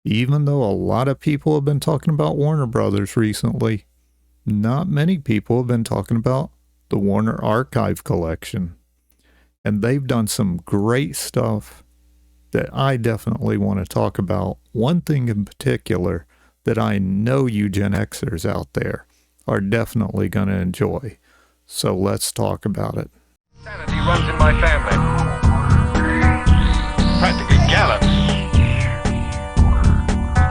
Even though a lot of people have been talking about Warner Brothers recently, not many people have been talking about the Warner Archive Collection. And they've done some great stuff that I definitely want to talk about. One thing in particular that I know you Gen Xers out there are definitely going to enjoy. So let's talk about it. Sanity runs in my family. Practically gallops.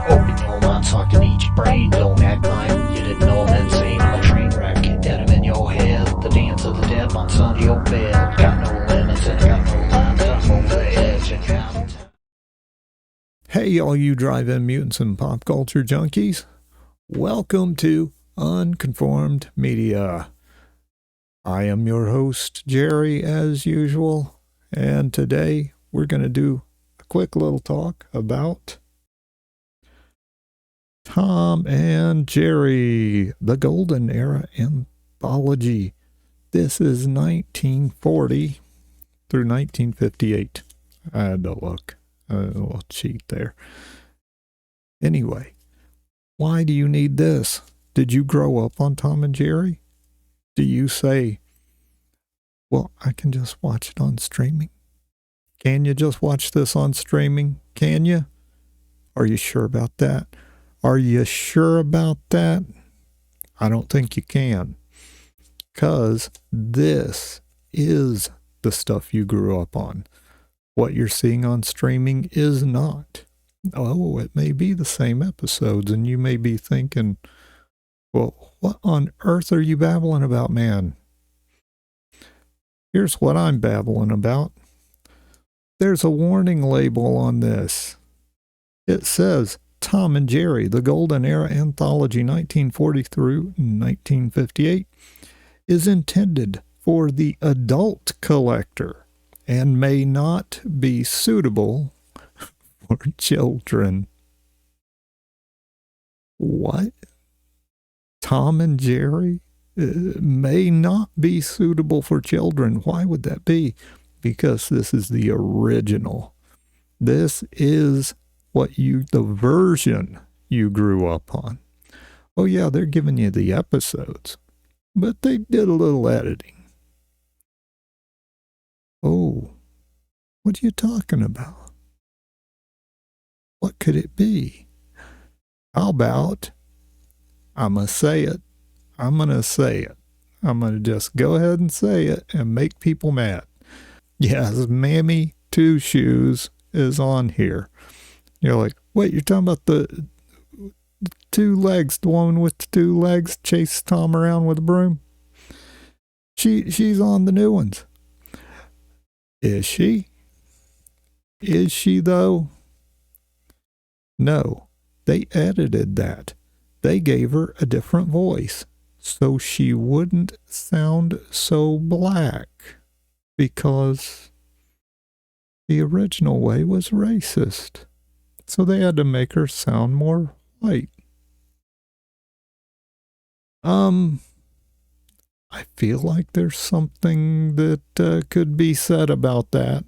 Open your mind, suck and eat your brain. Don't act like you didn't know I'm insane. I'm a train wreck, denim in your head. The dance of the dead on under your bed. Got no limits and got no lines. I'm over the edge and out. Hey, all you drive-in mutants and pop culture junkies. Welcome to Unconformed Media. I am your host, Jerry, as usual. And today we're going to do a quick little talk about Tom and Jerry, the Golden Era Anthology. This is 1940 through 1958. I had to look. A little cheat there. Anyway, why do you need this? Did you grow up on Tom and Jerry? Do you say, well, I can just watch it on streaming? Can you just watch this on streaming? Can you? Are you sure about that? Are you sure about that? I don't think you can. 'Cause this is the stuff you grew up on. What you're seeing on streaming is not. Oh, it may be the same episodes, and you may be thinking, well, what on earth are you babbling about, man? Here's what I'm babbling about. There's a warning label on this. It says, Tom and Jerry, the Golden Era Anthology 1940 through 1958, is intended for the adult collector and may not be suitable for children. What? Tom and Jerry may not be suitable for children. Why would that be? Because this is the original. This is the version you grew up on. Oh yeah, they're giving you the episodes, but they did a little editing. Oh, what are you talking about? What could it be? How about, I'm going to say it. I'm going to just go ahead and say it and make people mad. Yes, Mammy Two Shoes is on here. You're like, wait, you're talking about the two legs, the woman with the two legs chased Tom around with a broom? She's on the new ones. Is she? Is she, though? No, they edited that. They gave her a different voice so she wouldn't sound so black, because the original way was racist. So they had to make her sound more white. I feel like there's something that could be said about that.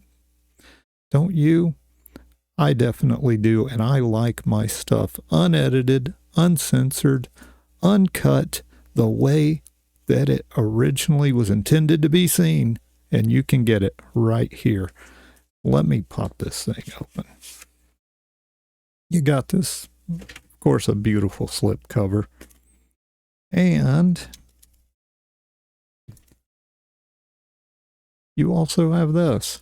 Don't you? I definitely do, and I like my stuff unedited, uncensored, uncut, the way that it originally was intended to be seen, and you can get it right here. Let me pop this thing open. You got this, of course, a beautiful slip cover. And you also have this.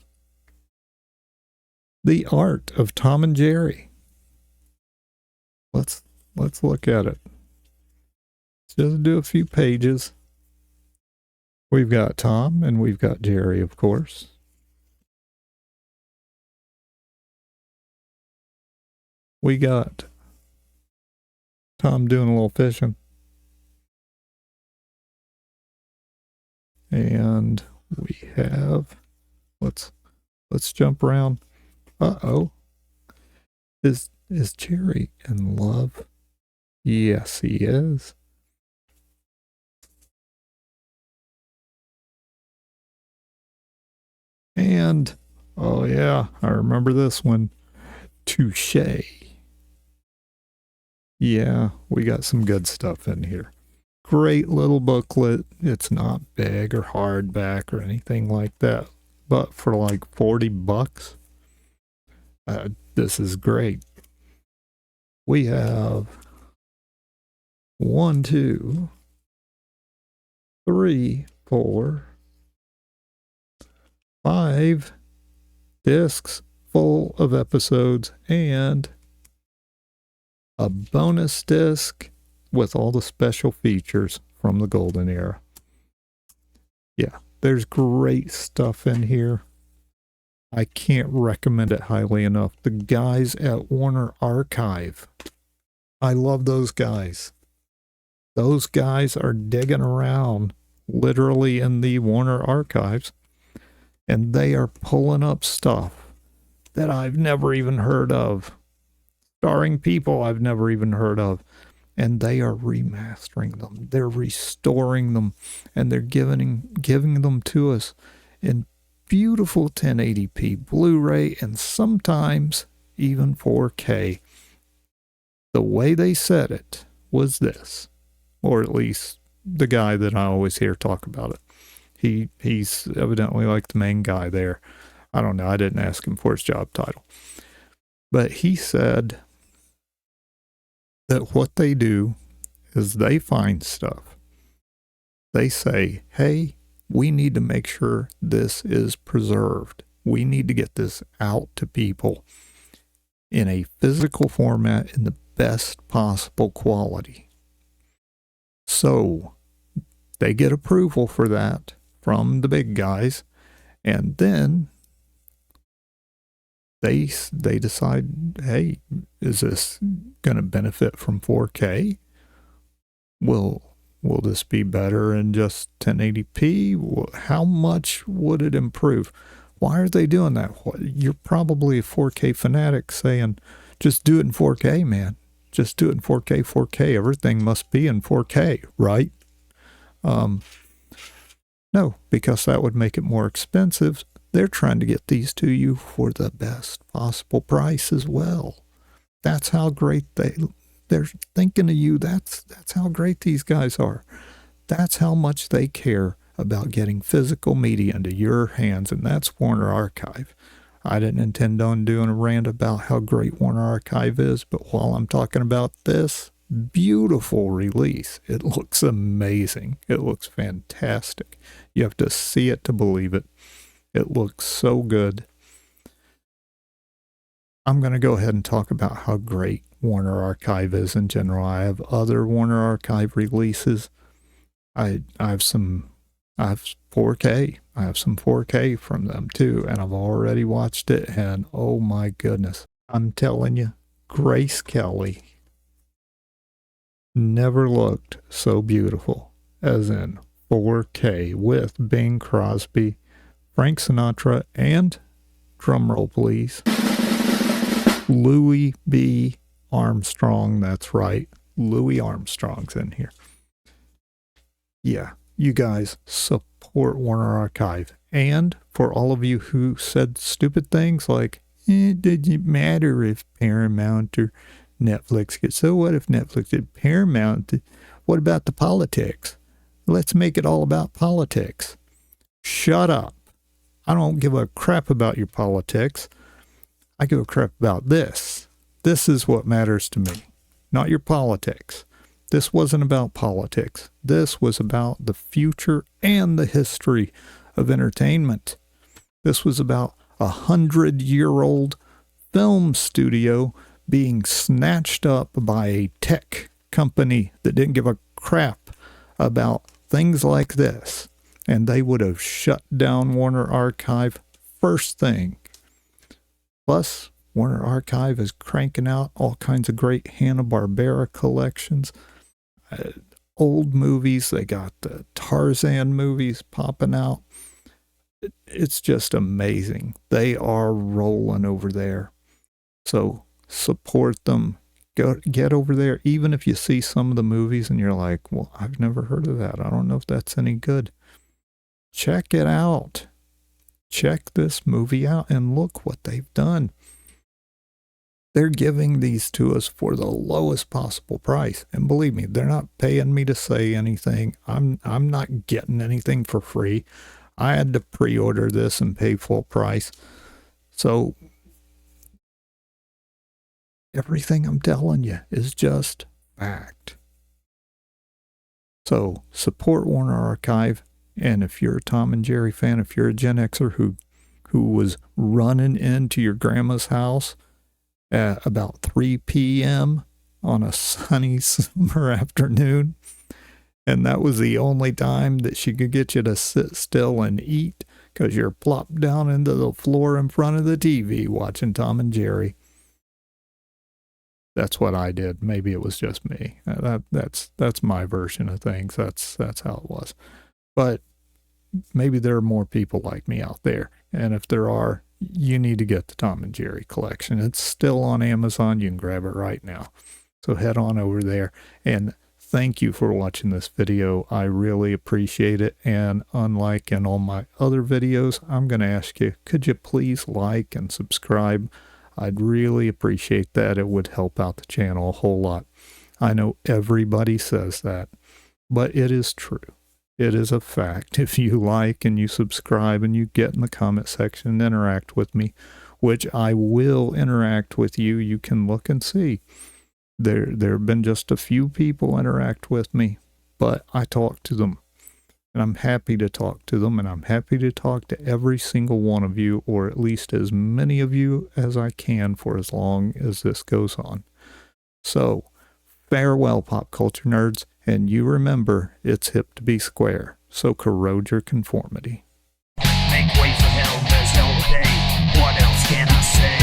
The Art of Tom and Jerry. Let's look at it. Just do a few pages. We've got Tom and we've got Jerry, of course. We got Tom doing a little fishing. And we have, let's jump around. Uh-oh. Is Jerry in love? Yes, he is. And, oh yeah, I remember this one. Touche. Yeah, we got some good stuff in here. Great little booklet. It's not big or hardback or anything like that. But for like $40, this is great. We have 1, 2, 3, 4, 5 discs full of episodes and a bonus disc with all the special features from the Golden Era. Yeah, there's great stuff in here. I can't recommend it highly enough. The guys at Warner Archive, I love those guys. Those guys are digging around literally in the Warner Archives, and they are pulling up stuff that I've never even heard of, starring people I've never even heard of, and they are remastering them. They're restoring them, and they're giving them to us in beautiful 1080p Blu-ray and sometimes even 4K. The way they said it was this, or at least the guy that I always hear talk about it. He's evidently like the main guy there. I don't know. I didn't ask him for his job title. But he said that what they do is they find stuff. They say, hey, we need to make sure this is preserved. We need to get this out to people in a physical format in the best possible quality. So they get approval for that from the big guys, and then they decide, hey, is this going to benefit from 4K? Will this be better in just 1080p? How much would it improve? Why are they doing that? You're probably a 4K fanatic saying, just do it in 4K, man. Just do it in 4K, 4K. Everything must be in 4K, right? No, because that would make it more expensive. They're trying to get these to you for the best possible price as well. That's how great they're thinking of you. That's how great these guys are. That's how much they care about getting physical media into your hands, and that's Warner Archive. I didn't intend on doing a rant about how great Warner Archive is, but while I'm talking about this beautiful release, it looks amazing. It looks fantastic. You have to see it to believe it. It looks so good. I'm going to go ahead and talk about how great Warner Archive is in general. I have other Warner Archive releases. I have 4K. I have some 4K from them too, and I've already watched it, and oh my goodness. I'm telling you, Grace Kelly never looked so beautiful as in 4K with Bing Crosby, Frank Sinatra, and, drumroll please, Louis B. Armstrong. That's right. Louis Armstrong's in here. Yeah, you guys support Warner Archive. And for all of you who said stupid things like, it doesn't matter if Paramount or Netflix gets, so what if Netflix did Paramount? What about the politics? Let's make it all about politics. Shut up. I don't give a crap about your politics. I give a crap about this. This is what matters to me, not your politics. This wasn't about politics. This was about the future and the history of entertainment. This was about 100-year-old film studio being snatched up by a tech company that didn't give a crap about things like this. And they would have shut down Warner Archive first thing. Plus, Warner Archive is cranking out all kinds of great Hanna-Barbera collections. Old movies. They got the Tarzan movies popping out. It's just amazing. They are rolling over there. So support them. Get over there. Even if you see some of the movies and you're like, well, I've never heard of that. I don't know if that's any good. Check it out. Check this movie out and look what they've done. They're giving these to us for the lowest possible price. And believe me, they're not paying me to say anything. I'm not getting anything for free. I had to pre-order this and pay full price. So everything I'm telling you is just fact. So support Warner Archive. And if you're a Tom and Jerry fan, if you're a Gen Xer who was running into your grandma's house at about 3 p.m. on a sunny summer afternoon, and that was the only time that she could get you to sit still and eat because you're plopped down into the floor in front of the TV watching Tom and Jerry. That's what I did. Maybe it was just me. That's my version of things. That's how it was. But maybe there are more people like me out there. And if there are, you need to get the Tom and Jerry collection. It's still on Amazon. You can grab it right now. So head on over there. And thank you for watching this video. I really appreciate it. And unlike in all my other videos, I'm going to ask you, could you please like and subscribe? I'd really appreciate that. It would help out the channel a whole lot. I know everybody says that, but it is true. It is a fact. If you like and you subscribe and you get in the comment section and interact with me, which I will interact with you, you can look and see. There have been just a few people interact with me, but I talk to them. And I'm happy to talk to them, and I'm happy to talk to every single one of you, or at least as many of you as I can for as long as this goes on. So, farewell, pop culture nerds, and you remember, it's hip to be square, so corrode your conformity. Make way for hell, there's no pay. What else can I say?